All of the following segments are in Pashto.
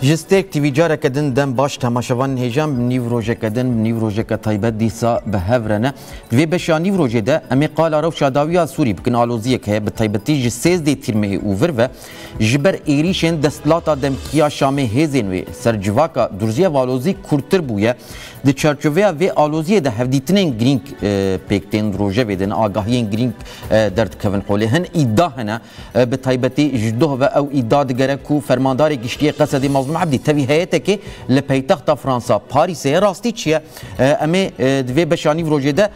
جستێک تیویجارێکەدن دەم باش تەماشەوان هێژان نیڤڕۆژەکەدن نیڤڕۆژەکە تایبەت دیسا بە هەورەنە دوێ بەشا نیڤڕۆژێدە ئەمێ قالا ڕەوشا داویا سووری بکن ئالۆزیەک هەیە بە تایبەتی ji سێزدێ تیرمehê û vir ve ji ber êrîşên desthilata demkiya Şamê hêzên wê sercivaka durziya valozî kurtir bûye di çerçeveya vê aloziyê de hevdîtinên girîng pêktên rojevê de agahiyên girîng derdikevin holê hin îddia hene bi taybetî ji doh ve ew îddia digere ku fermandarê giştiyê Qesedê Mazlum Abdî tevî heyetekê li paytexta Fransa Parîsê rastî çi ye em ê divê beşa nîvrojê de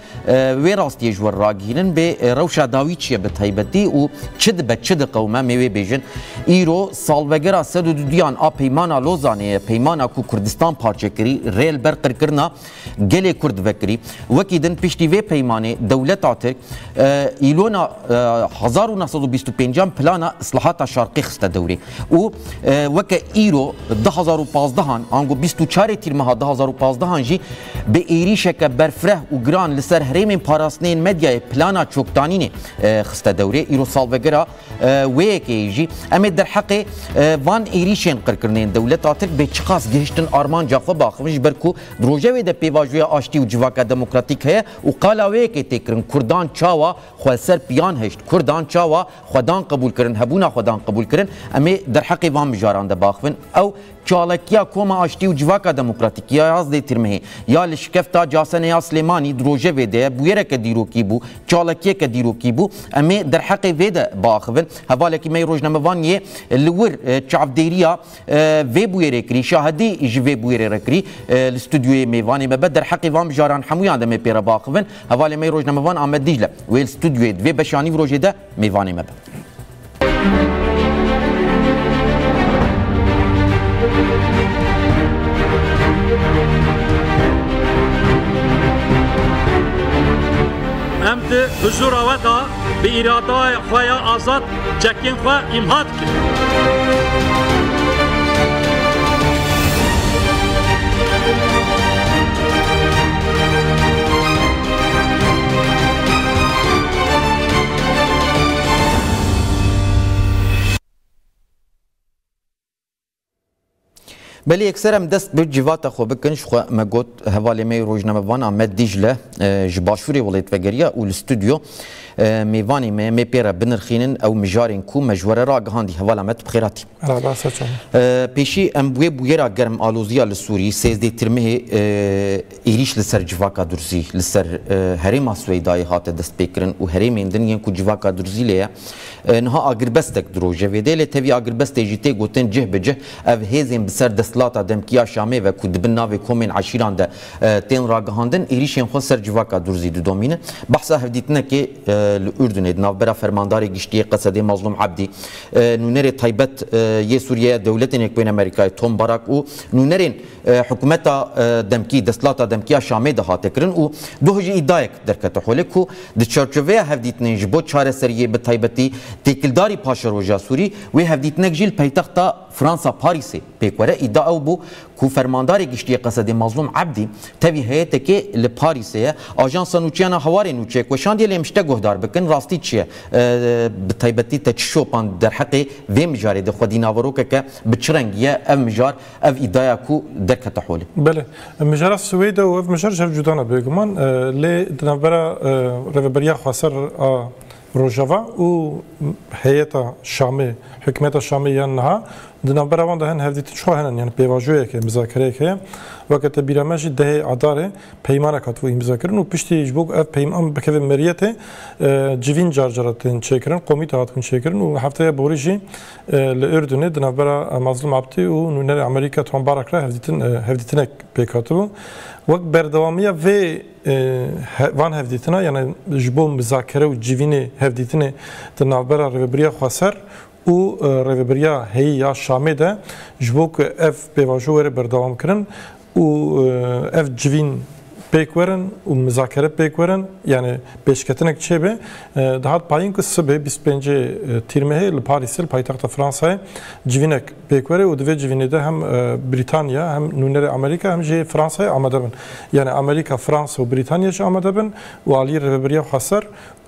wê rastiyê ji we ragihînin bê rewşa dawî çi ye bi taybetî û çi dibe çi diqewme em ê wê bêjin îro salvegera sed û dudiyan a peymana Lozanê ye peymana ku Kurdistan parçekirî rê li ber qirkirina gelê Kurd vekirî wekî din piştî vê peymanê dewleta Tirk îlona 1925 plana islahata şarqî xiste dewrê û weke îro 2015 ango 24 tîrmeha 2015 jî bi êrîşeke berfreh û giran li ser herêmên parastinên medyayê plana çoktanînê xiste dewrê îro salvegera wêyekê jî em ê derheqê van êrîşên qirkirinên dewleta Tirk bê çiqas gihiştin armanca xwe baxivin ji ber ku rojevê de pêvajoya aştî û civaka demokratîk heye û qala wêyekê tê kirin Kurdan çawa xwe ser piyan heşt Kurdan çawa xwedan qebûl kirin hebûna xwedan qebûl kirin em ê derheqê van mijaran de baxivin ew çalakiya koma aştî û civaka demokratîk ya yazdê tîrmehê ya li şikefta Caseneya Slêmanî di rojevê de ye bûyereke dîrokî bû çalakiyeke dîrokî bû em ê derheqê vê de baxivin hevalekî me rojnamevaniyê li wir çavdêriya vê bûyerê kirî şahedî ji vê bûyerê re kirî li stûdyoyê mêvanê me be derheqê van mijaran hemûyan de me pê re baxivin hevalê me rojnamevan Amed Dicle wê li stûdyoyê divê beşa nîvrojê de mêvanê me be. Em di huzura we da bi îradaya xwe ya azad cekên xwe îmha dikin. بلی اکثر هم دست به جوات خو بکن شخو مگوت حوالی می روزنامه‌وان آمد دیجله جباشوری ولایت وگریا و استودیو میوانی می پیرا بنرخینن او مجارین کو مجوره را گهاندی حوالا مت بخیراتی. پیشی ام بویرا گرم آلوزیا لسوری سیزده ترمه ایریش لسر جواکا درزی لسر هریم سویدای هات دست بکرن و هریم اندنین کو جواکا درزی لیا نها اگربستک دروجه و دل توی اگربست جیته گوتن جه به جه او هزین بسر دستلاتا دمکیا شامه و کو دبن ناوی کومن عشیران ده تین را گهاندن ایریشین خو سر جواکا درزی دومینه بحثا هفدیتنه که الأردن نافبرا فرمانداري قشتي قصدي مظلوم عبدي نونري تايبت يه سوريا دولتين بين امريكا توم باراك و نونرين حكومتا دمكي دسلاتا دمكيا شامي ده تكرن و دوهجي ادايك دركت حولك و د چارچوبه هفديتن جبو چاره سريه بتايبتي تكلداري پاشروجا سوري و هفديتن جيل پايتختا فرانسا باريس بيكوره ادعا او بو کو فرمانداري قشتي قصدي مظلوم عبدي تبي هيتكي لباريس اجانس نوچيانا هواري نوچي کوشان دي لمشته گهدار بكن راستي چيه بتايبتي تشوبان در حقي في مجاري د خدي ناوروكك بچرنگيه اف مجار اف ادعا کو دركت حولي بله مجار السويد و اف مجار جردانا بيگمان لي دنبرا ريبريا خسر روجافا و هيئة شامي حكومة شامي ينها دنبرا وان دهن هفديت شو هنن يعني بيواجوه كه مذاكره كه وقت بيرامج ده عداره پیمانه کاتو مذاکرن و پشتی جبوک اف پیمان بکوی مریته جوین جارجارتن چکرن قومی تاعتن چکرن و هفته بوريجي الاردن دنبرا مظلوم عبدي و نونر امريكا توان باراكرا هفديتنك بكاتو وقت بردواميه و وان هفديتنا يعني جبو مذاکره و جوین هفديتنه دنبرا ربريا خسر و ربريا هي یا شامه ده جبوک اف بواجوه بردوام کرن و اف جوین پیکورن و مذاکره پیکورن یعنی پیشکتنک چه به دهات پایین که سبه 25 تیرمه لپاریس پایتخت فرانسه جوینک پیکوره و دوی جوینه ده هم بریتانیا هم نونر امریکا هم جه فرانسه آمده بن یعنی امریکا فرانسه و بریتانیا جه آمده بن و علی ربریا خسر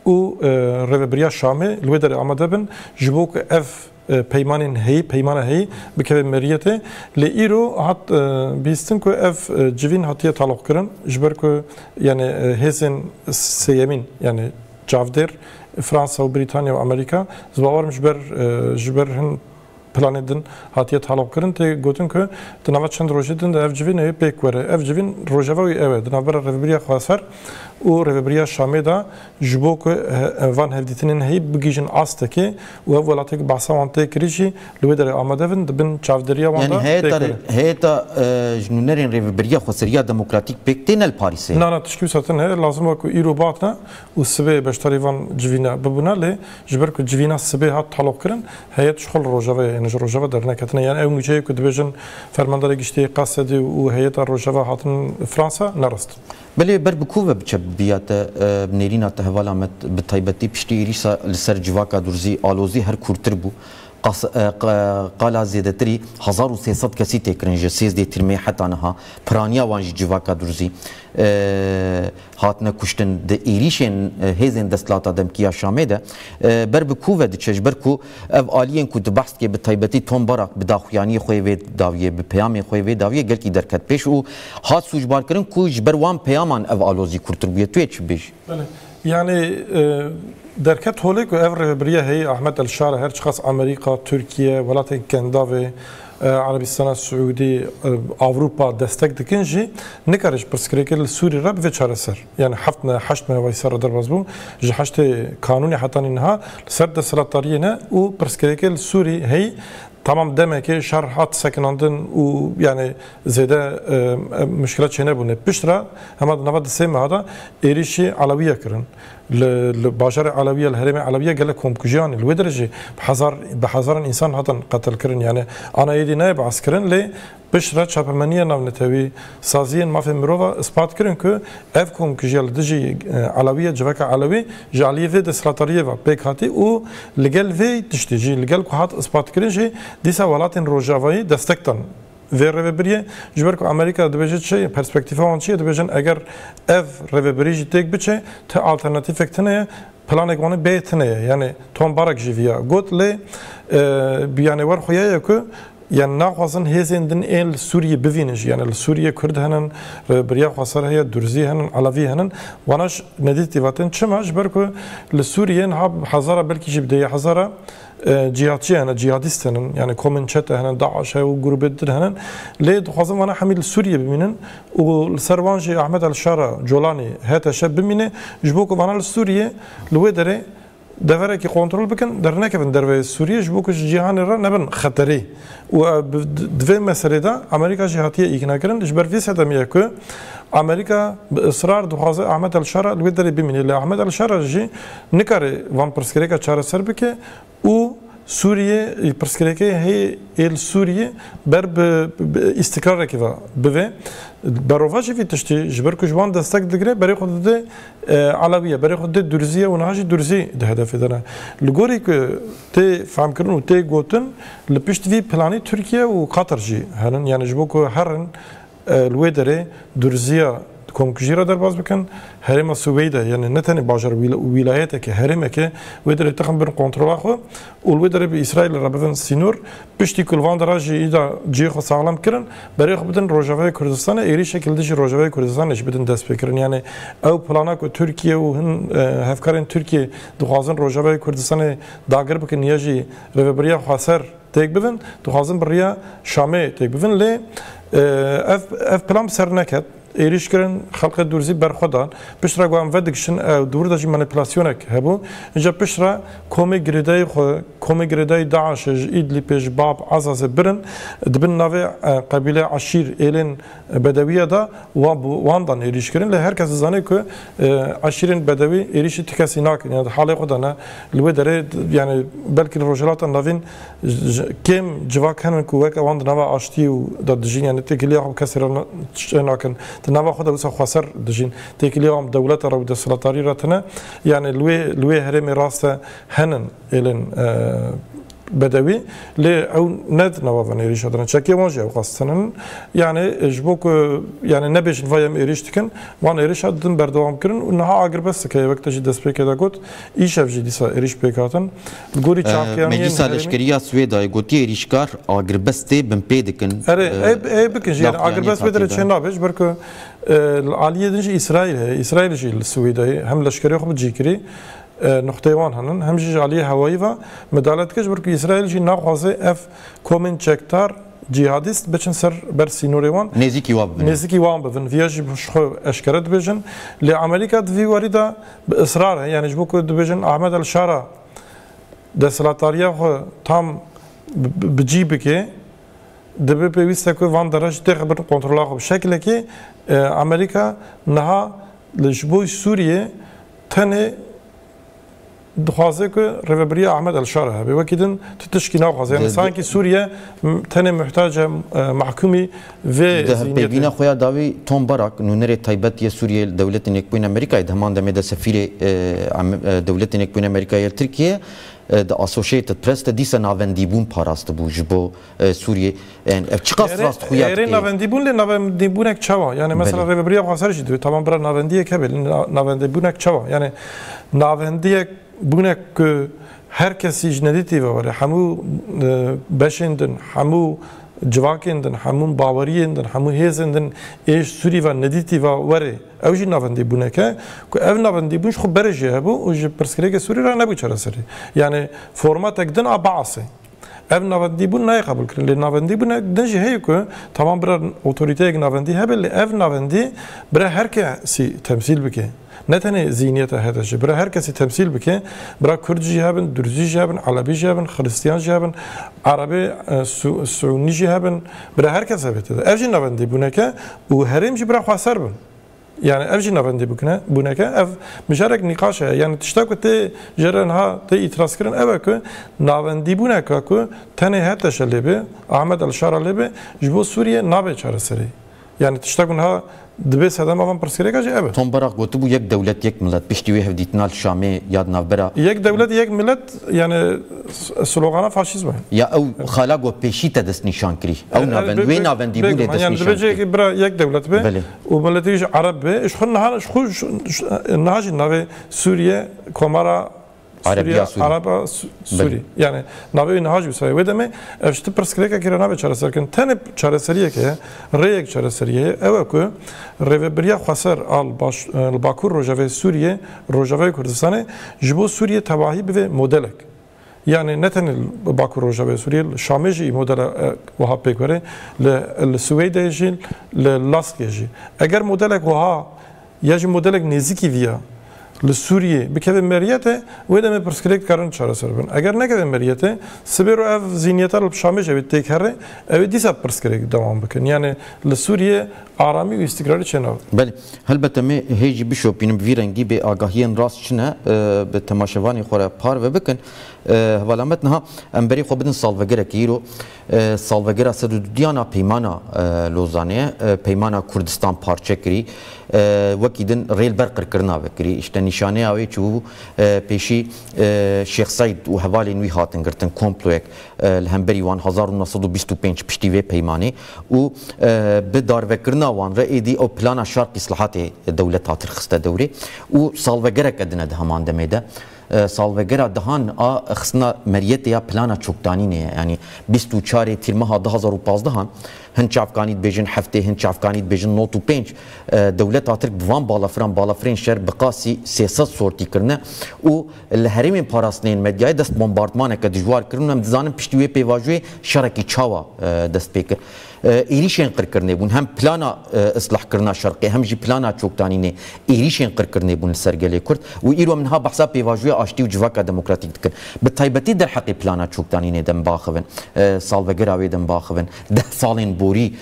و ربریا شامه لودر آمده بن جبوک اف پیمان هی پیمان هی بکه مریته لیرو هات بیستن که اف جوین هاتیه طلاق کردن جبر که یعنی هزین سیمین یعنی جاودر فرانسا و بریتانیا و امریکا زبارم جبر هن پلاندن هاتیه طلاق کردن تی گوتن که دنبال چند روزیدن اف جوین هی پیکوره اف جوین روزاوی اوه دنبال رفبریا خواستر و رفبریا شامی دا جبو که وان هفدیتنین هی بگیجن آسته که و ولاتی که بحثا وانته کریشی لودر آماده بند بن چافدریا وانتا هیتا جنونرین رفبریا خسریا دموکراتیک پیکتین الپاریسه نه تشکیل ساتن هی لازم که ایرو باتنا و سبه بشتری وان جوینا ببونه لی جبر که جوینا سبه هات طلاق کردن هیت شغل روزاوی روجاوا در نکتنه یعنی اون میشه که دبیجن فرماندار گشتی قصدی و هیئت روجاوا هاتن فرانسا نرست. بله بر بکوه بچه بیات بنیرینا تهوالا مت بتایبتی پشتی ایریسا لسر جواکا درزی آلوزی هر کورتر بو قالا زیادتری 1300 کسی تکرن جسیز دی ترمی حتی نها پرانیا وانج جواکا درزی هاتنه کشتن ده ایریشن هیزن دستلاتا دمکیا شامه ده بر بکوه ده چش برکو اف آلیین کو دبحث که به طیبتی تون براک به داخویانی خوی وید داویه به پیام خوی وید داویه گلکی درکت پیش و هات سوجبار کرن کو جبر وان پیامان اف آلوزی کرتر بیه توی چی بیش یعنی درکت هولی که افر بریه هی احمد الشارع هر چخص امریکا ترکیه ولات کنداوی عربستان سعودی اوروپا دستک دکنجی نکارش پرسکریکل سوری رب و چاره سر یعنی هشت ماه وایسر در باز بو جه هشت قانونی حتی اینها سر دستلاتاریه نه و پرسکریکل سوری هی tamam demek ki şerhat sekinandın u yani zede müşkilat çene bune pişra ama navad sema hada erişi alaviye kırın لباشر علوية الهرم علوية قال لكم كجاني الودرجة بحذر إنسان هذا قتل كرن يعني أنا يدي نائب عسكرين لي بشرة شابمانية نامنتوي سازين ما في مروفا إثبات كرن كو أفكم كجيال دجي علوية جواك علوي جعليه في دسلاتارية وبيكاتي و لقال في تشتجي لقال كهات إثبات كرن شيء ديسا ولاتن روجاوي دستكتن ve reveberiye jber ko Amerika dibêje çi perspektîfa wan çi dibêjin eger ev reveberî jî têk biçe te alternatîv heye planek wan bêtine yani tom barak jiviya got lê yani war xoya ku yani naxwazin hêzên din ên Sûriye bivînin yani Sûriye Kurd henin reveberiya xwasar heye Durzî henin Alavî henin wana nedî tîvatin çima jber ku li Sûriye hezara belkî jî bidêye hezara جهاتچی هن جهادیستن یعنی کومنچت هن داعش و گروبت هن لید خوازم وانا حمل سوریه ببینن و سروانج احمد الشارع جولانی هات شب ببینه جبوک وانا سوریه لو دره دفره کی کنترل بکن در نکبن در سوریه جبوک جهان را نبن خطری و دو مسئله دا امریکا جهاتیه ایگنا کردن جبر ویس هدمیه که امریکا به اصرار دخوازه احمد الشارع لو دره ببینه ل احمد الشارع جی نکاره وان پرسکریکا چاره سر بکه و Suriye perspektifi hey el Suriye ber istikrar ki va beve berovaji vitişti jber ku jwan destek digre beri xud de alaviye beri xud de Durziye و naji Durzi de hedef edene ligori ku te fam kirin u te gotin li pişt vi plani Türkiye و Katar jî herin yani jbo ku herin lwedere Durziye komkujira derbaz bikin herima Süveyde yani ne tane bajar vilayete ki herime ki wedere takım bir kontrol axu ul wedere bi İsrail rabın sinur pişti kulvan daraji ida ciho sağlam kirin beri xubdin Rojava Kürdistan'a eri şekilde ji Rojava Kürdistan'a işbidin dest bekirin yani ev plana ku Türkiye u hin hevkarın Türkiye duhazın Rojava Kürdistan'a dagir bikin yaji reveberiya xasar tek bivin duhazın biriya Şam'e tek bivin le ev plan ser neket ایریش کردن خلق دورزی برخودان پشتر گوام ودکشن دور داشتی منیپولاسیونک هبو اینجا پشتر کومی گریدای داعش ایدلی پیش باب عزاز برن دبن نوی قبیله عشیر ایلین بدویه دا واندان ایریش کردن له هر کس زنی که عشیرین بدوی ایریشی تکسی ناکن یعنی حالی خودانه لوی داره یعنی بلکه روجلات نوین کم جواک هنن که وک واند نوا آشتی و دادجین یعنی تکلیه هم کسی را ناکن تناوا خدا وسا خسر دجين تكلي ام دولة رو دسلطاري راتنا يعني لوي هرمي راسته هنن الين بدوي ل او ند نوافن ايريش هذا شكي واجه وقصتن يعني جبوك يعني نبيش فايم ايريش تكن وان ايريش هذن بردوام كرن انها اگر بس كي وقت جي دس بيك دا قلت ايش افجي ديسا ايريش بيكاتن الغوري تشامبيونيه مجلس الاشكريه سويدا يقولي ايريشكار اگر بس تي بن بيدكن اي بكن جي اگر بس بدر تشنابش بركو العاليه دنج اسرائيل جي السويداي هم الاشكريه خو بتجيكري نقطه وان هنن هم جي عليه هوایی و مدالت کش برکو اسرائیل جی نخوازه اف کومن چکتار جهادیست بچن سر بر سینوریوان نزیکی وان بفن ویاجی بشخو اشکرت بجن لعملیکا دوی وریدا باصرار يعني جبوكو دبجن احمد الشارع دسلاتاریا خو تام بجيبك دبي بيست كو وان درج تخبر كنترول خو بشكل كي امريكا نها لجبوي سوريا تنه دخوازه که رهبری احمد الشارع به وکیدن تشکیل ناخوازه یعنی سانکی سوریه تنه محتاج محکومی و زینیت بینا خویا داوی توم باراک نونره تایبتی سوریه دولت نکبین امریکا دهمان دمه سفیر دولت نکبین امریکا ترکیه د اسوسییتد پرس ته دیسه ناوندیبون پاراست بو جبو سوریه چقاس راست خویا اره ناوندیبون ل ناوندیبونک چوا یعنی مثلا رهبری افغانستان جدی تمام برا ناوندیه کبل ناوندیبونک چوا یعنی ناوندیه بونه که هر کسی جندیتی واره همو بشندن همو جواکندن همو باوریندن همو هیزندن ایش سوری و ندیتی و واره اوجی ناوندی بونه که او ناوندی بونش خب برجه هبو اوجی پرسکری که سوری را نبو چرا سری یعنی فرمات اکدن آبعاسه ev navendî bûn nayê qebul kirin lê navendî bûn din jî heye ku tamam bira otoriteyek navendî hebe lê ev navendî bira her kesî temsîl bike ne tenê zihniyeta hede jî bira her kesî temsîl bike bira Kurd jî hebin, Dürzî jî hebin, Alebî jî hebin, Xristiyan jî hebin, Erebî, Sunî jî hebin bira her kes hebe tede ev jî navendî bûneke û herêm jî bira xweser bin yani ev jî navendî bûneke ev mijarek nîqaş heye yani tişta ku tê jere niha tê îtiraz kirin ew e ku navendî bûneka ku tenê heteşe lê bê Ahmed el-Şara lê bê ji bo Sûriye nabe çareserî yani tişta ku niha دبی صدام آن پرسکری که جیبه. توم برای گفته بود یک دولت یک ملت پیشتیوی هفدیتنال شامی یاد نبره. یک دولت یک ملت یعنی سلوگان فاشیسم. یا او خالا گو پیشی تدست نشان کری. او ناوندی ناوندی بود دست نشان. یعنی دبی که برای یک دولت به. و ملتیش عرب به. اشخون نهاج ناوی سوریه کمارا عربا سوری yani navê nihaj bisayê wê demê ev ji pirsgirêka kî re nabe çareserkirin tenê çareseriyekê rêyek çareseriyê ew e ku rêveberiya xweser al Bakur Rojavayê Sûriyê Rojavayê Kurdistanê ji bo Sûriyê tevahî bibe modelek yani ne tenê Bakur Rojavayê Sûriyê Şamê jî modela wiha pêk were li Swêdê jî li Laskê jî eger modelek wiha ya jî modelek nêzîkî viya لسوریه بکه مریته و دم پرسکریک کارن چاره سر بن اگر نکه مریته سبیرو اف زینیتال شامه جوید تکره او دیسا پرسکریک دوام بکن یعنی لسوریه آرامی و استقراری چناو بله البته می هیچ بشو بینم ویرنگی به آگاهیان راست چنه به تماشاوانی خوره پار و بکن حوالامت نها امبری خو بدن سالوگره کیرو سالوگره سدودیانا پیمانا لوزانه پیمانا کردستان پارچه کری وکیدن ریل برقرار کرنا وکری işte nişane avi çu peşi Şeyh Said و حوالی نوی هاتن گرتن کمپلوک الهمبری وان 1925 پشتی و پیمانی و به داروکرنا وان رئیدی او پلانا شرق اصلاحات دولت هاتر خسته دوری و سالوگره کدنه ده همان دمیده سالوگره دهان خصنا مریت یا پلانا چوکدانی نه یعنی 24 تیر ماه 2015 هنچ افغانیت بیجن هفته هنچ افغانیت بیجن 95 دولت هاتر بوان بالافرین شهر بقاسی 300 سورتی کرنه و الهرم پاراستنین مدیای دست بمباردمان که دجوار کرن هم دزانم پشتوی پیواجوی شرکی چاوا دست پیکر ایریشن قر کرنه بون هم پلانا اصلاح کرنا شرقی هم جی پلانا چوکتانی نه ایریشن قر کرنه بون سرگلی کرد و ایرو منها بحثا پیواجوی آشتی و جواکا دموکراتیک دکن به تایبتی در حقی پلانا چوکتانی نه دم باخون سالوگر آوی دم باخون 10 سالین بوری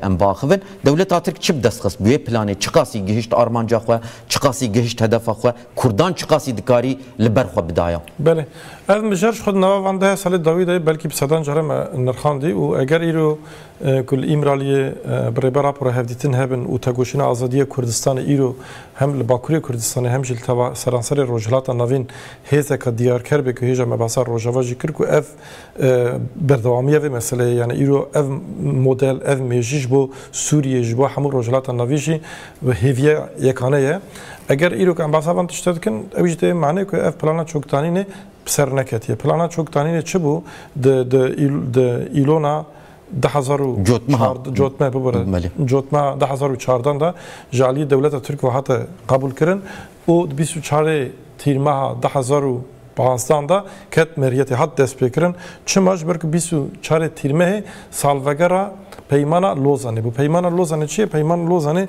ام باخون دولت آترک چی بدست خست بوی پلانه چقاسی گهشت آرمانجا خو چقاسی گهشت هدف خو کردان چقاسی دکاری لبر خو بدایا بله از مجرش خود نوانده سال داویده بلکی بسدان جرم نرخاندی و اگر ایرو کل ایمرالیه برای پر هفدیتن هبن و تگوشین آزادی کردستان ایرو هم لباکوری کردستان هم جل سرانسر روجلات نوین هیزه که دیار کرد به که هیچ مباصر روجاوا جی کرد که اف بردوامیه و مسئله یعنی ایرو اف مدل اف میجیش بو سوریه جبو همون روجلات نویشی و هیویه یکانه اگر ایرو که امباساوان تشتد کن اویش ده معنی که اف پلانا چوکتانی نه بسر نکتیه پلانا چوکتانی نه چه بو د ایلونا 10,000 جوتمه ببره جوتمه 1014 دا جالی دولت ترک و حتی قبول کردن و 24 تیر ماه 2015 دا کت مریت حد دست بکردن چه مجبور که 24 تیر ماه سالوگرا پیمانا لوزانه بو پیمانا لوزانه چیه پیمانا لوزانه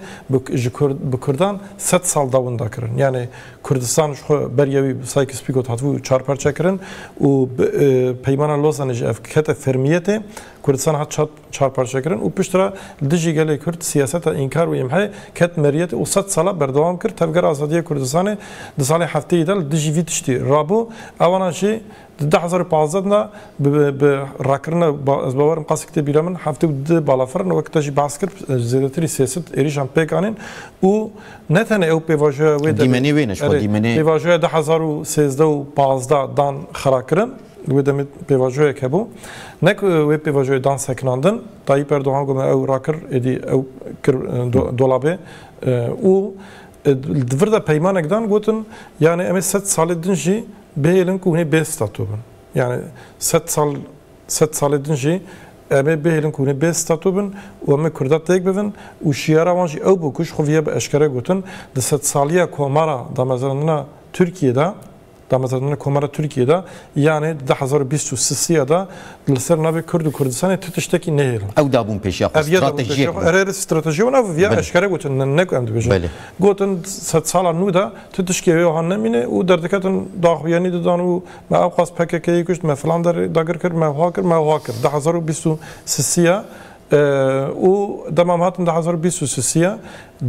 به کردان 100 سال داوندا کردن یعنی کردستان بریوی سایکس پیکوت هاتو چهار پرچه کردن و پیمانا لوزانه جه کت فرمیته کردستان هات چهار پرچه کردن و پشترا دجی گله کرد سیاست انکار و امحای کت مریت و 100 سال بردوام کرد تفگر آزادی کردستان ده سال هفته ایدال دجی ویتشتی رابو اوانا شی 2015 نا به راکرنا از باورم قاسکت بیرامن هفته ده بالافرن وقتاش باسکت زیادتری سیاست ایریشان پیکانین و نه تنها او پیواژه و دیمنی وینش و دیمنی پیواژه 2013 و 15 دان خراکرن و دم پیواژه که بو نک و پیواژه دان سکناندن تایی پردوهان گم او راکر ادی او دولابه و دورده پیمانک دان گوتن یعنی امی 100 سال دنجی بهلن کونه بیستاتو بن یعنی 100 سال دنجی امی بهلن کونه بیستاتو بن و امی کردات تیک ببن و شیاره وانجی او بکش خویه به اشکره گوتن ده 100 سالیه کومارا دامزرانه ترکیه دا دامزرانه کومارا ترکیه دا یعنی 2023 دا لسر نوی کرد و کردستان تتشتکی نهیل او دابون پیش یا استراتژی استراتژی و نو ویا اشکره گوتن نکو ام دوباره گوتن 100 سال نو دا تتشکی ویا هن نمینه و در دکتن داخویانی دادن و ما اوقاس پککی کشت ما فلان داگر کرد ما هوا کرد 2023 و دمام هاتن 2023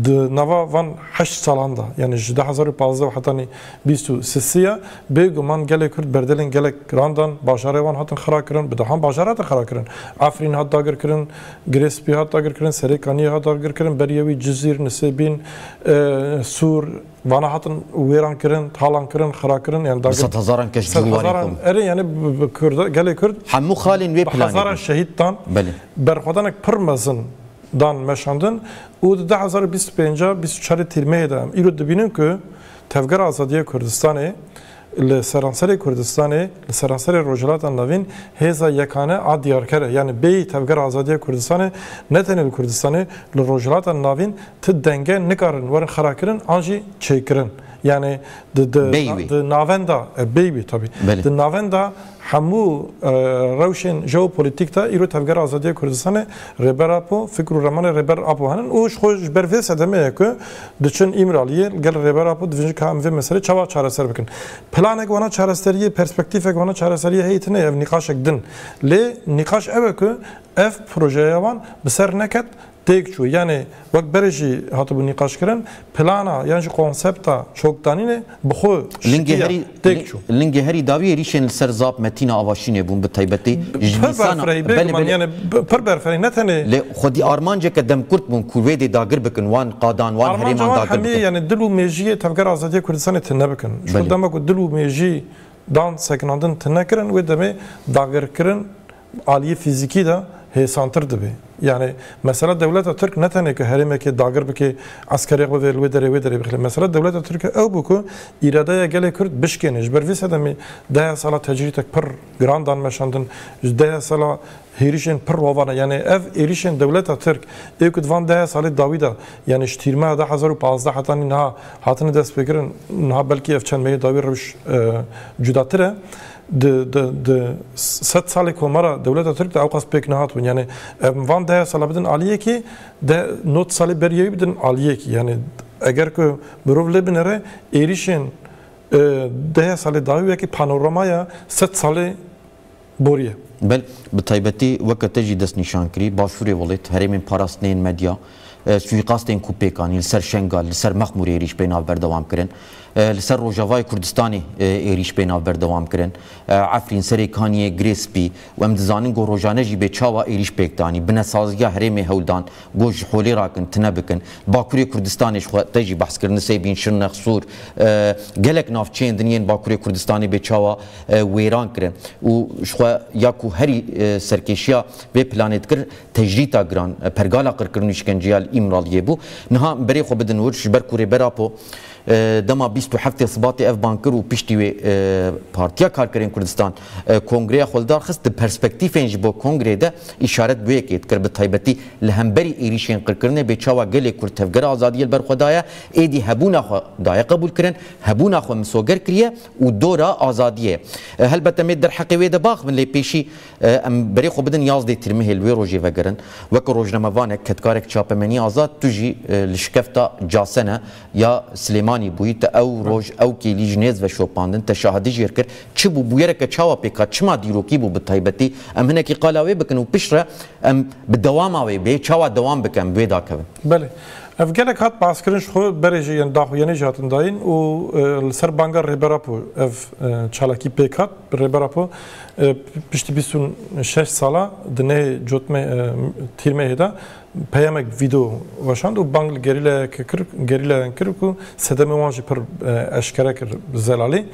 د نوا وان 8 سالاندا یعنی 2015 و حتی 23 بگمان گله کرد بردلن گله راندان باشاره وان هاتن خرا کردن بدهم باشارات خرا کردن آفرین هات داگر کردن گریسپی هات داگر کردن سریکانی هات داگر کردن بریوی جزیر نسبین سور وانا هاتن ویران کردن تالان کردن خرا کردن یعنی داگر 100,000 کش جوانی اره یعنی کرد گله کرد همو خالین وی پلانی 1000 شهید تان برخودانک پرمزن دان مشاندن و 2025 24 تیر دا ایرو دبینن که تفگر آزادی کردستان لسرانسر کردستان لسرانسر روجلات نوین هزا یکانه آدیار کرده یعنی بی تفگر آزادی کردستان نتنه کردستان لروجلات نوین تدنگه نکارن ورن خرا کرن آنجی چه کرن یعنی د ناوندا بیبی طبی د ناوندا همو روشن ژئوپلیتیک تا ایرو تفگر آزادی کردستان ربر اپو فکر رمان ربر اپو هنن اوش خوش برفس ادمه که دچن ایمرالیه گل ربر اپو دوینج کام و مسئله چوا چاره سر بکن پلان گوانا چاره سری پرسپکتیف گوانا چاره سری هیتنه اف نقاش دن ل نقاش اوه که اف پروژه وان بسر نکت تیک چو یعنی وقت برشی هاتو بو نقاش کردن پلانا یعنی کانسپتا چوکدانینه بخو تیک چو لنگ هری داوی ریشن سرزاب متینا آواشینه بون به تایبتی یعنی پر برفری نتنه ل خودی آرمانجه که دم کرد بون کووید داگر بکن وان قادان وان هریمان داگر بکن یعنی دلو میجی تفگر آزادی کردستان تنه بکن شو دم کو دلو میجی دان سکناندن تنه کرن و دمه داگر کرن عالی فیزیکی دا هسانتر دبی یعنی مثلا دولت ترک نتنه که هرمه که داگر بکه عسکری قوه و دره بخله مثلا دولت ترک او بکو اراده گله کرد بشکنش بر ویس ادمی 10 سال تجریتک پر گراندان مشاندن 10 سال هیریشن پر روانه یعنی اف هیریشن دولت ترک ایکد وان 10 سال داویدا یعنی اشتیرما 2015 حتی نه هاتن دست بگیرن نه بلکه اف چند می داوی روش جداتره د 100 سال کومارا دولت ترک دا اوقاس پک نهات ون یعنی وان 10 سال بدن عالیه کی ده 9 سال بریوی بدن عالیه کی یعنی اگر که برو لبنره ایریشن 10 سال داوی کی پانورامایا 100 سال بوریه بل بتایبتی وقت تجی دست نشان کری باشوری ولید هرمین پاراستنین مدیا سویقاستین کوپیکانی سر شنگال سر مخموری ریش بین بردوام کرن لسر روجاوای کردستانی ایریش به ناو بردوام کرن عفرین سری کانی گریسپی و ام دزانین گو روجانه جی به چاوا ایریش بکتانی بنسازگی هرم هولدان گوش حولی راکن تنبکن باکوری کردستانش خو تجی بحث کردن سیبین شرنخ سور گلک ناف چین دنین باکوری کردستانی به چاوا ویران کرن و شخوا یاکو هری سرکشیا به پلانت کر تجریتا گران پرگالا قرکرنیش کنجیال ایمرالیه بو نها بری خو بدن ورش برکوری براپو دما 27 صباتی اف بانکر و پشتی و پارتیا کارکرین کردستان کنگره خلدار خست پرسپکتیفین جبو کنگره ده اشارت بوی که کر به تایبتی لهمبری ایریشین قرکرنه به چاوا گلی کرد تفگر آزادی البر خدایا ایدی هبونا خدایا قبول کرن هبونا خو مسوگر کریه و دورا آزادیه هلبته مید در حقیقه ده باخ من لی پیشی ام بری خو بدن 11 ترمه الوی روجی وگرن وک روجنامه‌وانه کتکارک چاپمنی آزاد توجی لشکفتا جاسنه یا سلیمانی بویت او روج او کی لیجنز و شوپاندن تشاهدی جیر کر چه بو بویره که چاوا پیکا چما دیروکی بو بتایبتی ام هنه کی قالاوی بکن و پشره ام بدوام اوی به چاوا دوام بکن بوی دا کبن بله افگلک هات باز کرنش خو برجی یان داخو یعنی جاتن داین و سر بانگار ریبراپو اف چالاکی پیکات ریبراپو پشتی 26 سالا دنه جوتمه تیرمه هدا پیامک ویدیو واشاند و بانگل گریلا کرکو صدمه وانجی پر اشکره کر زلالی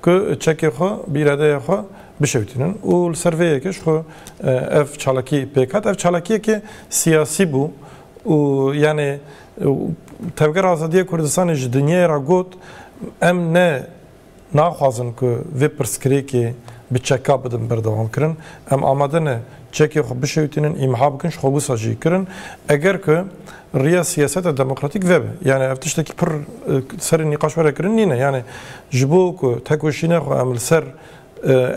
که چکی خو بیراده خو بشویتینن و سرویه کش خو اف چالاکی پیکات اف چالاکیه که سیاسی بو و یعنی تفکر آزادی کردستان ج دنیای را گوت ام نه ناخوازن که وی پرسکری که به چکا بدن بردوام کرن ام آماده نه چکی خو بشویتینن امها بکن خو بساجی کرن اگر که ریا سیاست دموکراتیک وبه یعنی افتشتکی پر سر نقاش وره کرن نینه یعنی جبو که تکوشینه خو ام سر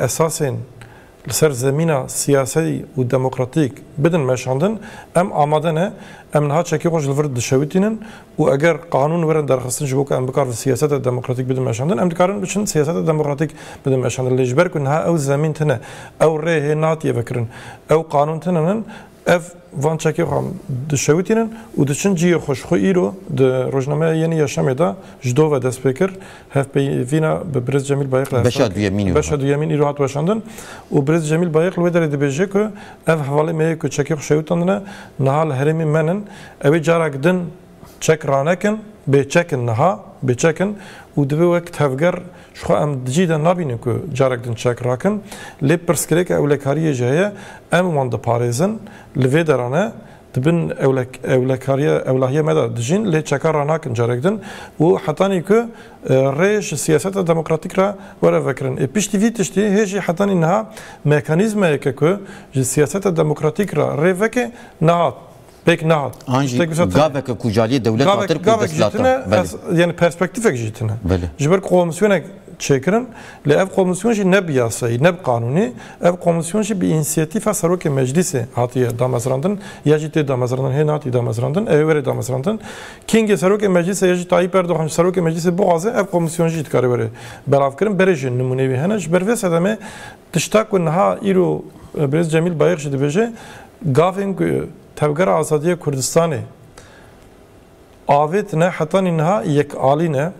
اساسین لسر زمینه سیاسی و دموکراتیک بدن مشاندن ام آماده نه ام نها چکی خوش لورد دشویتینن و اگر قانون ورن درخواستن جبو که ام بکار سیاست دموکراتیک بدن مشاندن ام دکارن بچن سیاست دموکراتیک بدن مشاندن لیجبر کن ها او زمین تنه او ره ناتیه بکرن او قانون تنن اف وان چکی خام دشویتینن و دچن جی خوش خو ایرو د روزنامه یعنی یاشمه دا جدو و دست بکر هف وینا به برز جمیل بایقل بشاد یمین ایرو هات واشاندن و برز جمیل بایقل و در دبیجه که اف حواله می که چکی خوشویتاندن نهال هرمی منن اوی جارک دن چک رانکن به چکن نها به چکن و دو وقت تفگر شو ام جیدا نبینه که جارک دن چک راکن لی پرسکری که اولکاریه جایه ام وان دپاريزن لوی درانه دبن اولکاریه اولهیه مدا دجین لی چکار راناکن جارک دن و حتانی که ریش سیاست دموکراتیک را وره فکرن پیشتی وی تشتی هیچی حتانی نها مکانیزمه که سیاست دموکراتیک را ری وکه نهاد پک نهاد آنجی گاوه که کجالی دولت آتر کردستلاتا یعنی پرسپکتیفک جیتنه جبر کمیسیونه چکرن لی اف کمیسیونش نب یاسایی نب قانونی اف کمیسیونش به اینسیاتیف سروک مجلس هاتی دامزراندن یا جیت دامزراندن هی ناتی دامزراندن ایوری دامزراندن کینگ سروک مجلس یا جیت تایپ اردوغان سروک مجلس بوغازه اف کمیسیون جیت کاری بره براف کردن برژن نمونه وی هنش بروی سدمه تشتاق نها ایرو برز جمیل بایق شده بشه گافینگ تفکر آزادی کردستانی آویت نه حتی اینها یک عالی نه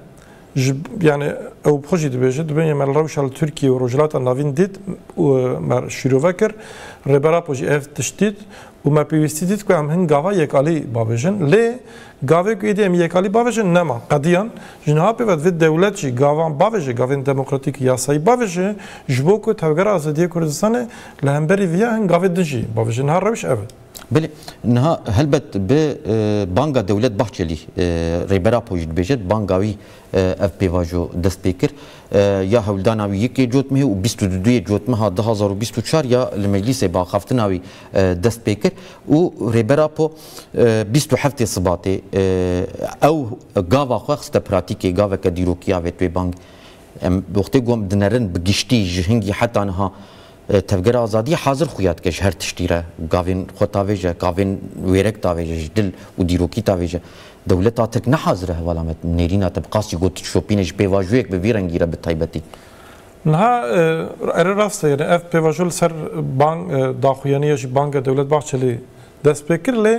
yani ew projê dibêje dibên me rewşa Tirkiye û rojhilata navîn dît û me şîrove kir rêbera jî ev tiştît û me pêwîstî dît ku em hin gava yekalî bavêjin lê gavê ku êdî em yekalî bavêjin nema qediyan ji niha pêvet vê dewlet jî gavan bavêje gavên demokratîk yasayî bavêje ji bo ku tevgera Azadiya Kurdistanê li hemberî vîya hin gavê din jî bavêje niha rewş ev e. بله نه هلبت به بانگا دولت بحثلی ریبرا پوجد بجد بانگاوی اف پیواجو دست بکر یا هولداناوی یکی جوت مه و 22 جوت مه 2024 یا المجلس با خفتناوی دست بکر و ریبرا پو 27 صباته او گاوا خواست پراتیکی گاوا کدیروکیا و توی بانگ وقتی گم دنرن بگشتی جهنگی حتی آنها تفکر آزادی حاضر خویات که هر تشتیره گاوین خود تاویجه گاوین ویرک تاویجه دل و دیروکی تاویجه دولت آترک نه حاضره حوالامت نیرینا تبقاسی گوت شوپینش پیواجویک به ویرنگیره به تایبتی نه اره راسته یعنی اف پیواجول سر بانک داخویانیش بانک دولت بخشلی دست بکر لی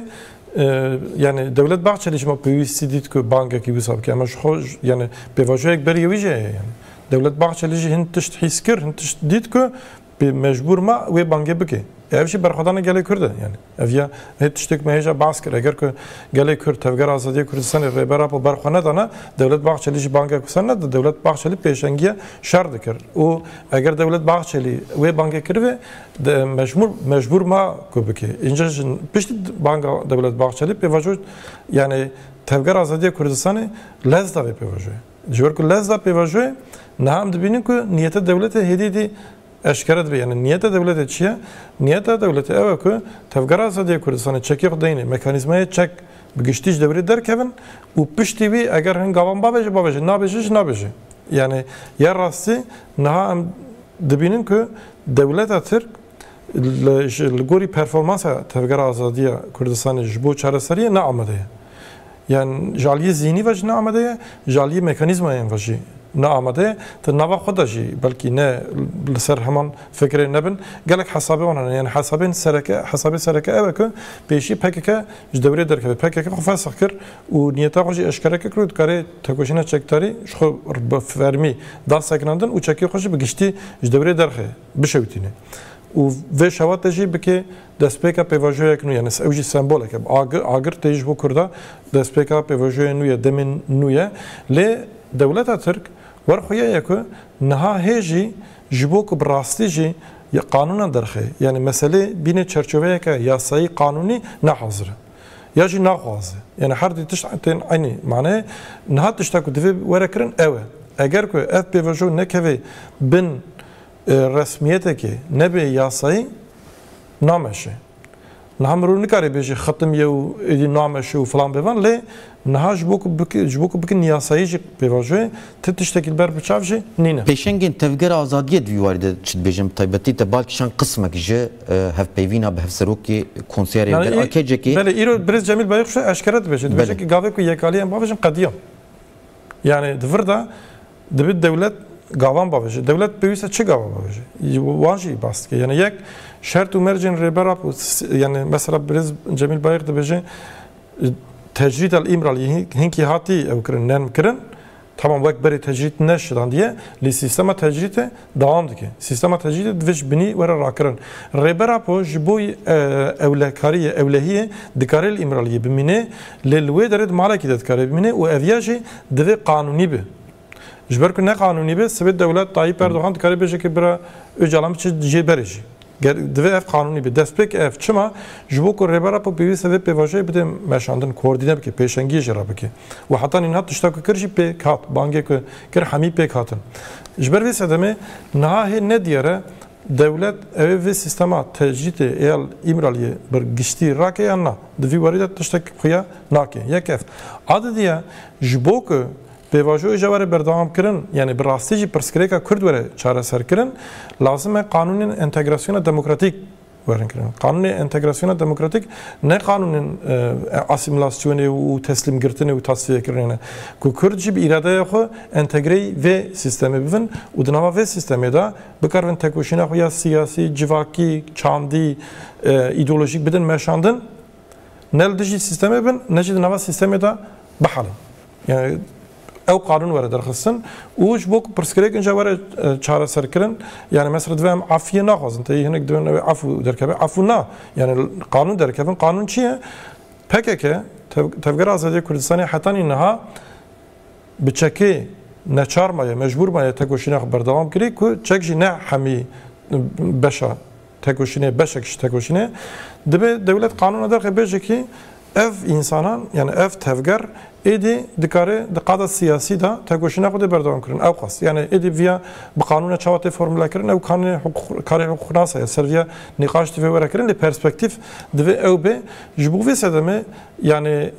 yani devlet bahçeli şma piyisi dit ki banka ki bisab ki ama şu yani pevajek beri vice yani devlet bahçeli hint tişt hiskir hint tişt dit ki bir mecbur ma ve banka biki ev şey berxadana gele kurda yani ev ya hint tiştek meheja baskır eğer ki gele kur tevger azadiye Kurdistan rebera bu berxana dana devlet bahçeli banka kusana da devlet bahçeli peşengiye şart dikir o eğer devlet bahçeli ve banka kirve de mecbur ma kubiki ince pişti banka devlet bahçeli pevajot yani tevger azadiye Kurdistan'ı lezda ve pevajot jor ku lezda pevajot naham dibinin ku niyete devlete hediydi eşkeret ve yani niyete devlete çiye niyete devlete eve ku tevger azadiye Kurdistan'ı çekip deyni mekanizmaya çek bugüştiş devri derkevin u pişti vi eğer hen gavan babacı nabeci yani yer rastı naham dibinin ku devlet atır Ligori performansa tevger azadiye Kurdistan'ı bu çareseriye ne amedeye yani jaliye zihni vaj ne amedeye jaliye mekanizmaya vajı ne amedeye te nava xodaji belki ne ser hemen fikre nebin gelek hasabe ona yani hasabe sereke evet peşi PKK devre derke PKK xafa sakir u niyeta xoji eşkere kırdı kare tekoşina çektari şu fermi dal saknandın u çeki xoji bigişti devre derke bişewtine و شوات تجی بکه دستپیکا پیوژوی کنو یعنی اوجی سمبوله که آگر تجی بو کرده دستپیکا پیوژوی نویه دمن نویه لی دولت ترک ورخویه یکو نها هیجی جبوک براستی جی قانون درخه یعنی مسئله بین چرچوه که یاسایی قانونی نحاضره یا جی نخوازه یعنی هر دی تشتین عینی معنی نها تشتاکو دوی ورکرن اوه اگر که اف پیوژو نکوی بین رسمیته که نبی یاسایی نامشه نهم رو نکاری بیشی ختم یه و ایدی نامشه و فلان بیوان لی نها جبوک بکن یاسایی جی بیواجوه تشتکیل بر بچافشی نینه پیشنگین تفگر آزادیه دوی وارده چید بیشم طیبتی تبالکشان قسمه که جه هف پیوینا به هف سروکی کنسیاری در آکه جه که بله ایرو برز جمیل بایق شو اشکرت بشه بیشه که گاوه که یکالی هم بافشن قدیم yani dvrda dibid devlet gavan babıcı. Devlet büyüse çi gavan babıcı. Vanji bastı. Yani yek şert u mercin rebera yani mesela biraz Cemil Bayır da beje tecrid el imral hinki hati evkrin nem kirin tamam vak beri tecrid neşdan diye li sistema tecride devam dike. Sistema tecride dviş bini ve rakırın. Rebera po jibu evlekariye evlehiye dikarel imraliye bimine lelwe dered malaki dedikare bimine u evyaji dve kanuni bi. جبر نه قانونی به سبب دولت طایب اردوغان کاری بشه که برای اجالام چه جبرشی دوی اف قانونی به دست پک اف چما جبو کو ربرا پو بیوی سبب پیواژه بده مشاندن کوردینه بکه پیشنگی جرا بکه و حتی اینها تشتا کو کرجی پک هات بانگه کو کر همی پک هاتن جبر وی سدمه نه نه دیاره devlet ev sistema tecrid el imraliye bir gişti rake yanna devi varida tiştek xuya nake yekef adı diye jbok پیواژو جوار بردام کردن یعنی براستی پرسکری که کرد وره چاره سر کردن لازمه قانون انتگراسیون دموکراتیک ورن کردن قانون انتگراسیون دموکراتیک نه قانون اسیمیلاسیون و تسلیم گرفتن و تصفیه کردن که کرد جیب اراده خو انتگری و سیستمی بفن و دنوا و سیستمی دا بکارن تکوشینا خو یا سیاسی جواکی چاندی ایدئولوژیک بدن مشاندن نل دیجی سیستمی بن نجی دنوا سیستمی دا بحالن یعنی او قانون ورد درخصن اوج بوک پرسکریک اینجا ورد چاره سر کردن یعنی مثلا دوام عفیه نخواستن تا هنگ دوام عفو درکبه عفو نه یعنی قانون درکبن قانون چیه PKK تفکر آزادی کردستانی حتی اینها بچکی نچارمایه مجبور مایه تکوشینه بردوام کردی که چکشی نه همی بشا تکوشینه بشکش تکوشینه دبی دولت قانون درکه بیچه کی ev insanan yani ev tevger edi dikare dikada siyasi da tekoşina kude berdavam kırın ev kas yani edi via bu kanuna çavate formüle kırın ev kanuni kare hukuk nasa serviya nikaş tife vere kırın le perspektif dve ev be jibu ve sedeme yani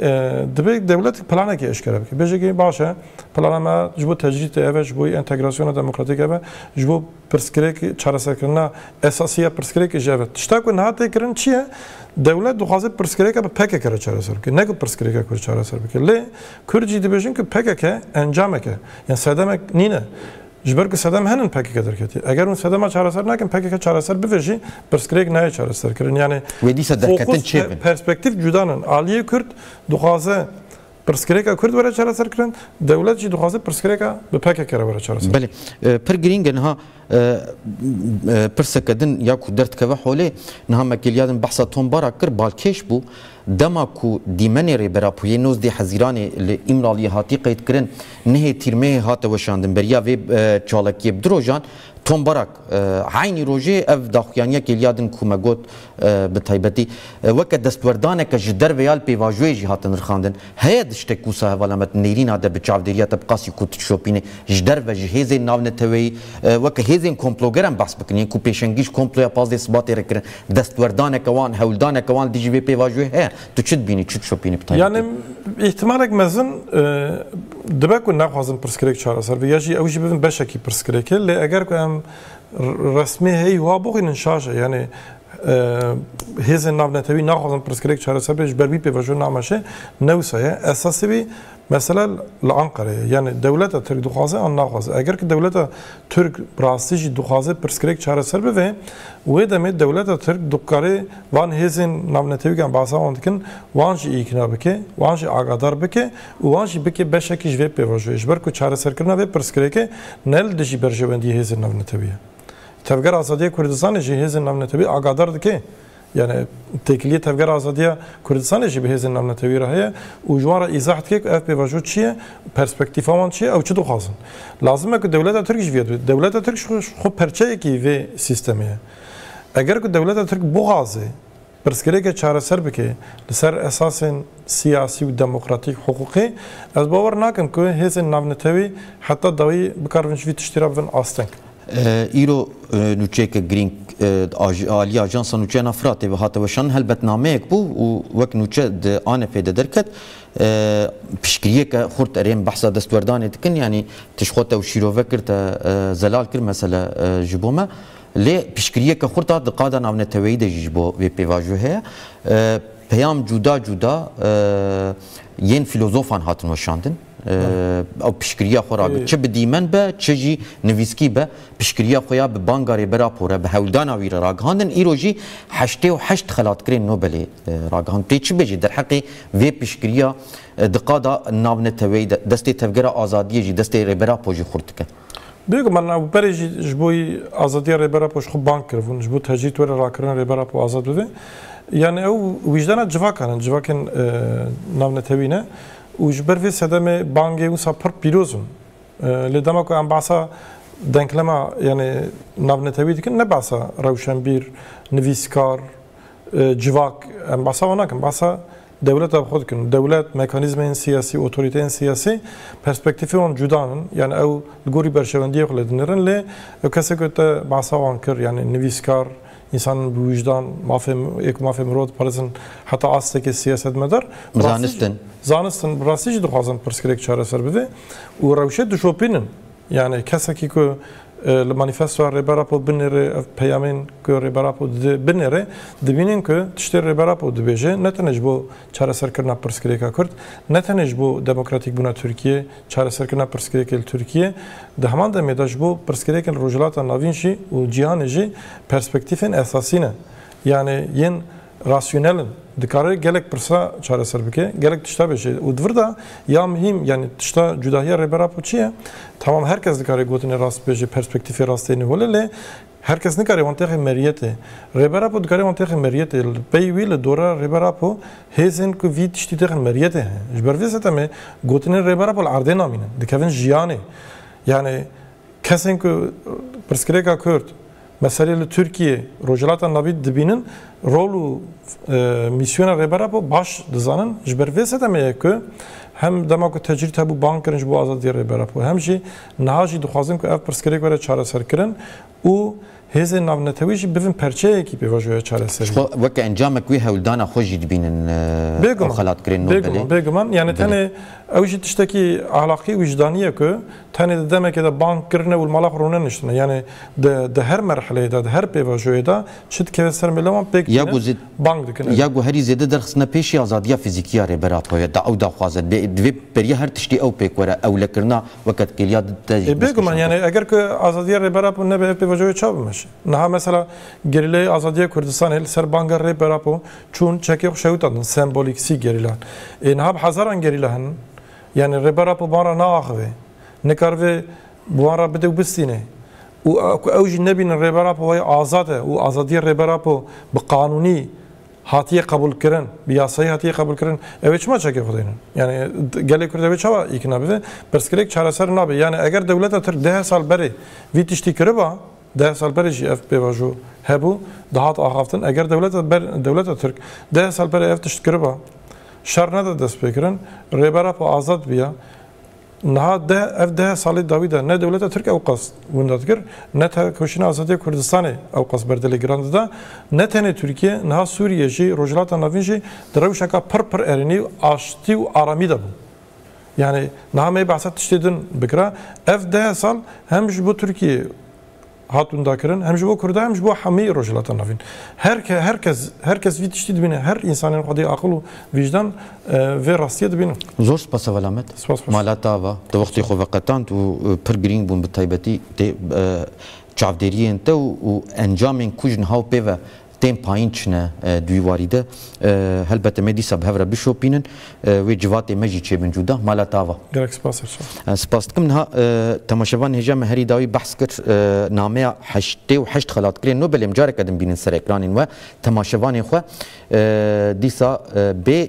dve devlet plana ki eşkere ki beje ki başa planama jibu tecrid ev jibu entegrasyona demokratik ev jibu perskrek çaresekirna esasiye perskrek jevet tiştak ve nahate kırın çiye devlet duhazı perskreka be PKK çare ser ki ne ki perskreka kur çare ser ki le Kürtçi dibejin ki PKK encameke yani sedemek nine جبر که صدام هنن پکی کدر کتی اگر اون صدام چهار سر نکن پکی که چهار سر بفشی پرسکریک نه چهار سر کردن یعنی ودی صدر کتن چه پرسپکتیف جدانن عالیه کرد دخوازه پرسکریکا کرد وره چهار سر کردن دولت جی دخوازه پرسکریکا به پکی کرد وره چهار سر بله پر گرینگ نها پرسکدن یا کو درد که حوله نها مکلیادن بحثا تنبارا کر بالکش بو دما کو دیمنی ری برا پوی نوز دی حزیرانی امرالی هاتی قید کرن نه تیرمه هات وشاندن بریا و چالکی بدروجان تنبارک عینی روجه اف داخیانیا کلیادن کو مگوت به تایبتی وقت دستوردانه که جدر ویال پیواجوی جی هاتن رخاندن هید اشتکو صاحب نیرین آده بچاودریات بقاسی کو تشوپینه جدر و جهیز ناو نتوی وقت هیزین کمپلوگرم بحث بکنی کو پیشنگیش کمپلویا پاز اثباتی رکرن دستوردانه کوان هولدانه کوان دیجی وی پیواجوی ه تو چت بینی چت شوپینی بتایبتی یعنی احتمالک مزن دبکو نخوازم پرسکریک چهار سر و یاجی اوجی ببین بشکی پرسکریک لی اگر که ام رسمی هی و بخوین شاشه یعنی هیزن ناو نتوی نخوازم پرسکریک چهار سر بیش بربی پیواجو نامشه نوسایه اساسی بی مثلا لانقره یعنی دولت ترک دخوازه آن نخوازه اگر که دولت ترک راستیجی دخوازه پرسکریک چهار سر بوه و دمه دولت ترک دکاره وان هیزن ناو نتوی کن باسا آن کن وانجی ایکنا بکه وانجی آگادار بکه و وانجی بکه بشکیش وی پیواجویش برکو چهار سر کرنا وی پرسکریک نل دشی برجوندی هیزن ناو نتویه تفگر آزادی کردستان جی هیزن ناو نتوی آگادار دکه yani tekliye tevger azadiya Kürdistan'ı jî bi hêzên navnetewî re heye û ji wan re îzah dike ev pêvajo çi ye perspektîfa wan çi ye ew çi dixwazin lazim e ku dewleta Tirk jî vê dewleta Tirk xwe perçeyekî vê sîstemê ye eger ku dewleta Tirk bixwaze pirsgirêke çareser bike li ser esasên siyasî û demokratîk huquqî ez bawer nakim ku hêzên navnetewî heta dawî bikarvin ji vî tiştî re bibin asteng ایرو نوچه گرینگ عالی آژانس نوچه نفرات و هاتوشان هلبتنامه یک بو و وقت نوچه آن پیدا درکت پشکریه که خورد اریم بحثا دستوردانه دکن یعنی تشخوت و شیروه کرد زلال کرد مثلا جبومه لی پشکریه که خورد دقادا ناونه تویده جبو و پیواجوه پیام جدا جدا ین فیلوزوفان هاتن وشاندن او پشکریا خورا چه بدیمن به چه جی نویسکی به پشکریا خویا به بانگاری برا پوره به هولدانا ویر راگهاندن ایروجی 88 خلات کرین نوبل راگهاند تی چی بجی در حقی وی پشکریا دقادا ناونه توی دستی تفگر آزادی جی دستی ربرا پوجی خورد که بگم من او بری جبوی آزادی ربرا پوش خوب بانک کردن جبو تجدید ور راکرن ربرا پو آزاد بده یعنی او وجدان جواکن ناونه توی نه و جبر في سدم بانجي وسافر بيروزون لدما كو ام باسا دنكلما يعني نابن تويد كن نباسا روشنبير نويسكار جواك ام باسا وناكم باسا دولت خود كن دولت ميكانيزمين سياسي اوتوريتين سياسي perspektifon جدانن يعني او الجوري برشونديه خلدنرن ل كسه كنت باسا وانكر يعني نويسكار insan bu vicdan mafem rod parazın hatta asteki siyaset medar zanisten rastî dixwazin pirsgirêk çareser bibe û rewşe dişopînin yani kesekî ku li manîfestoya rêberapo binêre ev peyamên ku rêberapo binêre dibînin ku tiştê rêberapo dibêje ne tenê ji bo çareserkirina pirsgirêka Kurd ne tenê ji bo demokratîk bûna Tirkiye çareserkirina pirsgirêkê li Tirkiye di heman demê de ji bo pirsgirêkên rojhilata navîn jî û cîhanê jî perspektîfên esasî ne yani yên rasyonelin dikare gelek pirsa çareser bike gelek tişta beşe û divir da ya mühim yani tişta cudahiya rêberapo çi ye tamam herkes dikare gotinê rast bêje perspektîfê rastê nîvole lê herkes nikare wan texê meriyetê rêberapo dikare wan texê meriyetê pey wî li dora rêberapo hêzên ku vî tiştî texên meriyetê he ji ber vê setemê gotinên rêberapo li erdê namînin dikevin jiyanê yani kesên ku pirsgirêka Kurd meseleli Türkiye rojhilata navî dibînin rol û misyona rêberapo baş dizanin ji ber vê setemê ku hem dema ku tecrît hebû bang kirin ji bo azadiya rêberapo hem jî niha jî dixwazin ku ev pirsgirêk were çareserkirin û hêzên navnetewî jî bivin perçeyekî pêvajoya çareserî weke encamek wî hewldana xwe jî dibînin xelatkirin bêguman yani tenê اوش تشتكي اخلاقي وجدانيه كو تاني دمك كده بانك كرنا والملاخ رونا نشتنا يعني ده هر مرحله ده هر بيفاجوي ده شت كده سر ملوان بيك بانك دكن ياغو هري زياده درخصنا بيشي ازاديه فيزيكيه ريبرا بو دا او دا خوازه دي بري هر تشتي او بيك ورا او لكرنا وقت كليا بيغمان يعني اگر كو ازاديه ريبرا بو نبه بيفاجوي تشاب مش نها مثلا گريلي ازاديه كردستان هل سر بانك ريبرا بو چون چكي شوتن سمبوليك سي گريلان انها بحزران گريلان يعني ريبرا بو بارا ناخذه نكارفي بوارا بدو بستينه واوج النبي الريبرا بو هي ازاده وازاديه الريبرا بو بقانوني هاتيه قبول كرن بياسيه هاتيه قبول كرن اوش ما چكي خدين يعني قال لك كرد چوا يكنا بده بس كليك چاره سر نابه يعني اگر دولت تر 10 سال بري في تشتي كربا 10 سال بري جي اف بي واجو هبو دهات اخافتن اگر دولت ترك 10 سال بري اف تشتي كربا شر نده دست بکرن ریبرا پا آزاد بیا نها ده سالی داویده نه دولت ترک اوقاس وندادگر نه تا کشین آزادی کردستانی اوقاس بردلی گراند ده نه تنه ترکیه نه سوریه جی روجلات نوین جی درویش اکا پر ارینی آشتی و آرامی ده بود yani نه می بحثت تشتیدن بکره اف ده سال همش بو ترکیه هاتون داکرن همش بو کرده همش بو حمی روجلات نوین herkes وی تشتید بینه هر انسانی خودی عقل و وجدان و راستیت بینه زور سپاس ولامت مالاتا و تو وقتی خو وقتان تو پر گرینگ بون به تایبتی چاودری انت و انجام کوجن هاو پیو تیم پایین چنه دویواریده هلبته مدی سب هفره بشوپینن و جوات مجی چه بن جودا مالا تاوا گرک سپاس سپاس کم نه تماشاوان هجام هری داوی بحث کر نامه 8 خلات کرین نوبل امجار کدم بینن سر اکرانین و تماشاوان خو دیسا به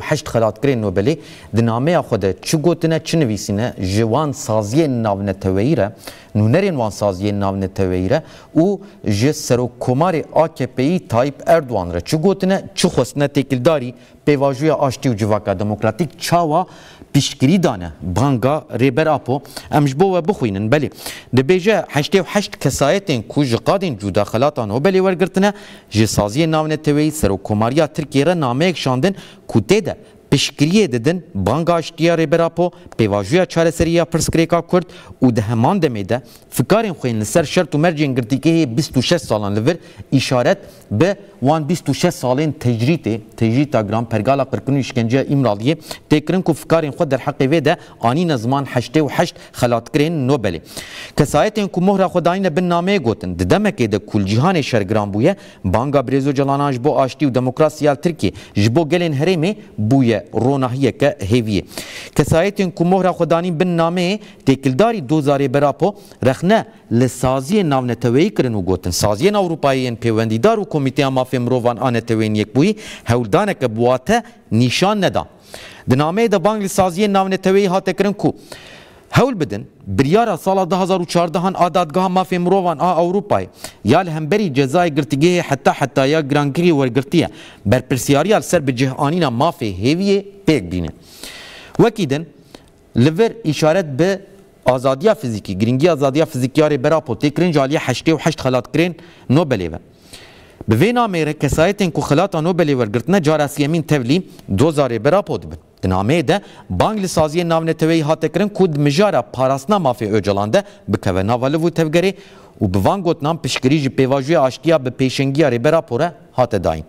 8 خلات کرین نوبلی د نامه خود چ گوتنه چ نویسینه جوان سازی ناونه تویره نونرین وان سازی ناونه تویره او ج سرو کومار AKP'yi Tayyip Erdoğan'a çugotine çuxosne tekildari pevajuya aşti u civaka demokratik çava pişkiri dane banga reber apo emjbo ve bixwinin beli de beje 8 kesayetin ku jqadin cuda xalatan o beli wergirtine ji saziye navne teveyi sero komariya Türkiye'ye nameyek şandin ku tede pişkiriye dedin banga aştiya reberapo pevajuya çareseriya perskreka Kurd u de heman demede fikarin xoyin ser şert u mercin girtike 26 salan liver işaret be wan 26 salên tecrîta gram pergala qirkirî işkence İmraliye têkirin ku fikarên xwe derheqê vê de anîne ziman 8 xelatkirên Nobelê. Kesayetên ku mohra xwe danîne bin nameyê gotin di demekê de kul cîhanê şergiran bûye banga Birêzo Celanan ji bo aştî û demokrasiya Tirkiye ji bo gelên herêmê bûye ronahiyeke hêviyê. Kesayetên ku mohra xwe danîn bin nameyê têkildarî dozarê berapo rexne li saziyê navneteweyî kirin û gotin saziyên Ewropayî yên pêwendîdar û komîteya mafê mirovan anetewên yekbûyî hewldaneke buwate nîşan neda. Di nameyê de bang li saziyên navneteweyî hate kirin ku hewl bidin biryara sala 2014 a dadgeha mafê mirovan a Ewropayê ya li hemberî cezayê girtîgehê heta ya girankirî wergirtiye berpirsyariya li ser bi cîhanîna mafê hêviyê pêk bîne. Wekî din li vir îşaret bi azadiya fizikî giringiya azadiya fizikiyarê berapo têkirin ji aliyê 8 xelatkirin Nobelê ve. Bi vê namê re kesayetên ku xelata Nobelê wergirtine carasiyemîn tevlî dozarê berapo dibin. Di nameyê de bang li saziyên navneteweyî hate kirin ku di mijara parastina mafê Öcalan de bikeve nava liv û tevgerê û bi van gotinan piştgirî ji pêvajoya aştiya bi pêşengiya rêberapo re hate dayîn.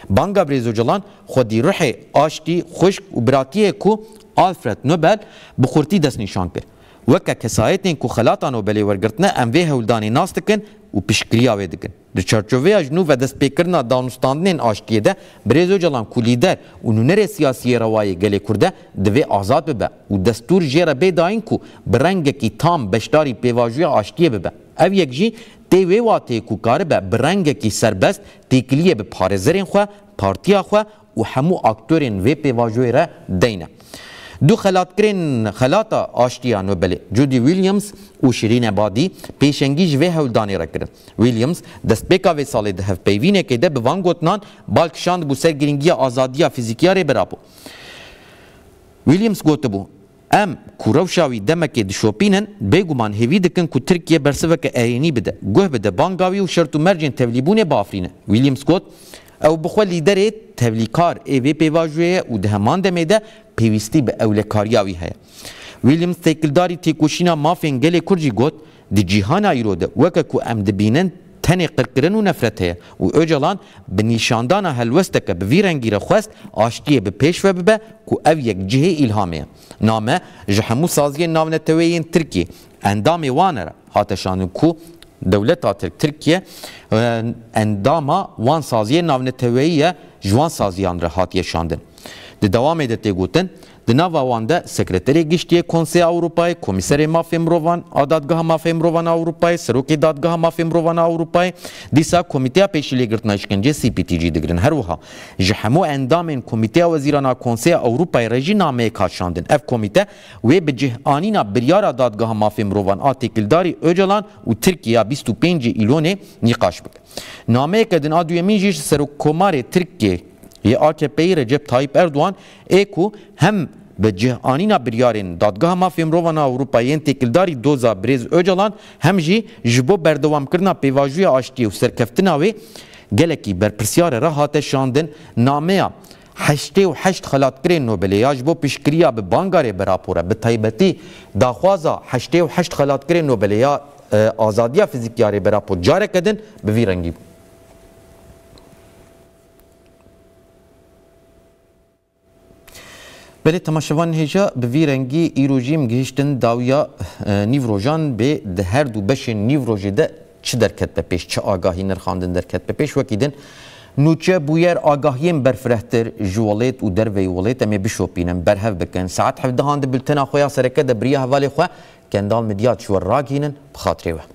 Banga Birêz Öcalan xwedî rihê aştî xwişk û biratiyê ku Alfred Nobel bi xurtî destnîşan kir. Weke kesayetên ku xelata Nobelê wergirtine em vê hewldanê nas dikin û piştgiriya wê dikin. Di çerçeveya jinû ve destpêkirina danûstandinên aştiyê de Birêz Öcalan ku lîder û nûnerê siyasî rewayê gelê Kurd e divê azad bibe û destûr jê re bê dayîn ku bi rengekî tam beşdarî pêvajoya aştiyê bibe. Ev yek jî tê wê watê ku karibe bi rengekî serbest têkiliyê bi parêzerên xwe, partiya xwe û hemû aktörên vê pêvajoyê re deyne. Du xelatkirên xelata aştiya Nobelê Judy Williams û Şirîn Ebadî pêşengî ji vê hewldanê re kirin. Williams destpêka vê salê di hevpeyvînekê de bi van gotinan balkişand bû ser giringiya azadiya fîzîkiya rêberapo. Williams gotibû em ku rewşa wî demekê dişopînin bêguman hêvî dikin ku Tirkiye bersiveke erênî bide guh bide banga wî û şert û mercên tevlîbûnê biafrîne. Williams got ew bixwe lîderê tevlîkar ê vê pêvajoyê û di heman demê de پیوستی به اولکاریاوی هیا ویلیام تکلداری تیکوشینا مافین گلی کرجی گوت دی جیهان ایروده وکه کو ام دبینن تنی قرقرن و نفرت هیا و اوجلان به نیشاندان هلوسته که به ویرنگی رخواست آشتیه به پیش و ببه کو او یک جهه الهامه نامه جهمو سازی ناونتوین ترکی اندام وانره هاتشانو کو دولت ترکیه انداما وان سازی ناونتویه جوان سازیان را هاتیه شاندن ده دوام ده تیگوتن ده ناوان ده سکرتری گشتی کنسه اروپای کمیسر مافیا مروان دادگاه مافیا مروان اروپای سروکی دادگاه مافیا مروان اروپای دیسا کمیته پیشلی گرتنا اشکنجه CPTG دگرن هر وها جهمو اندام کمیته وزیران کنسه اروپای رژی نامه کاشاندن اف کمیته و به جهانینا بریار دادگاه مافیا مروان آتیکلداری اوجلان و ترکیه 25 ایلونه نقاش بک نامه کدن آدویمیجیش سروکومار ترکیه یه AKP رجب طایب اردوان ایکو هم به جهانینا بریارین دادگاه مافیا مروان اروپایین تکلداری دوزا بریز اوجلان هم جی جبو بردوام کرنا پیواجوی آشتی و سرکفتناوی گلکی برپرسیار را هاته شاندن نامه 88 خلاتکرین نوبلیاج بو پیشکریا به بانگاره براپوره به طیبتی داخوازا 88 خلاتکرین نوبلیا آزادیا فیزیکیاری براپور جاره کدن به ویرنگی بله تماشاوان هجا به ویرنگی ایروجیم گهشتن داویا نیوروژان به ده هر دو بش نیوروژی ده چه درکت بپیش چه آگاهی نرخاندن درکت بپیش وکیدن نوچه بویر آگاهیم برفرهتر جوالت و دروی ولت امی بشوپینم برهف بکن ساعت 17 هاند بلتنا خویا سرکه ده بریه حوالی خواه کندال مدیات شور راگینن بخاطره